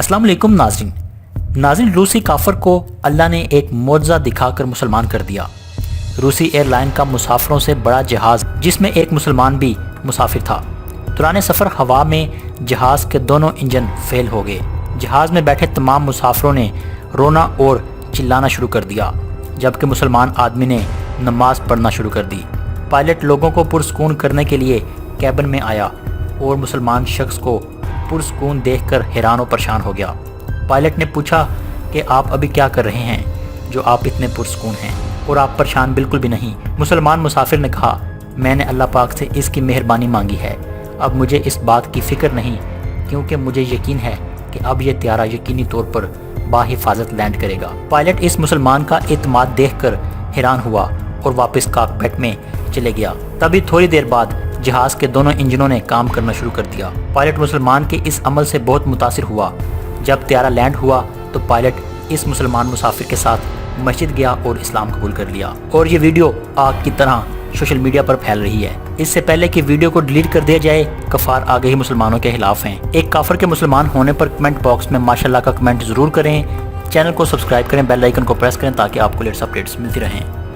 अस्सलाम वालेकुम नाज़रीन, रूसी काफर को अल्लाह ने एक मौजज़ा दिखाकर मुसलमान कर दिया। रूसी एयरलाइन का मुसाफिरों से बड़ा जहाज़ जिसमें एक मुसलमान भी मुसाफिर था। दौरान सफ़र हवा में जहाज़ के दोनों इंजन फेल हो गए। जहाज़ में बैठे तमाम मुसाफिरों ने रोना और चिल्लाना शुरू कर दिया, जबकि मुसलमान आदमी ने नमाज पढ़ना शुरू कर दी। पायलट लोगों को पुरस्कून करने के लिए कैबिन में आया और मुसलमान शख्स को पुरस्कून देखकर हैरान और परेशान हो गया। पायलट ने पूछा कि आप अभी क्या कर रहे हैं जो आप इतने पुरस्कून हैं और आप परेशान बिल्कुल भी नहीं। मुसलमान मुसाफिर ने कहा, मैंने अल्लाह पाक से इसकी मेहरबानी मांगी है, अब मुझे इस बात की फ़िक्र नहीं, क्योंकि मुझे यकीन है कि अब यह त्यारा यकीनी तौर पर बाहिफाजत लैंड करेगा। पायलट इस मुसलमान का एतमाद देखकर हैरान हुआ और वापस कॉकपिट में चले गया। तभी थोड़ी देर बाद जहाज़ के दोनों इंजनों ने काम करना शुरू कर दिया। पायलट मुसलमान के इस अमल से बहुत मुतासिर हुआ। जब त्यारा लैंड हुआ तो पायलट इस मुसलमान मुसाफिर के साथ मस्जिद गया और इस्लाम कबूल कर लिया। और ये वीडियो आग की तरह सोशल मीडिया पर फैल रही है। इससे पहले कि वीडियो को डिलीट कर दिया जाए, कफार आगे ही मुसलमानों के खिलाफ हैं। एक काफिर के मुसलमान होने पर कमेंट बॉक्स में माशाल्लाह का कमेंट जरूर करें। चैनल को सब्सक्राइब करें, बेल आइकन को प्रेस करें ताकि आपको लेटेस्ट अपडेट्स मिलती रहें।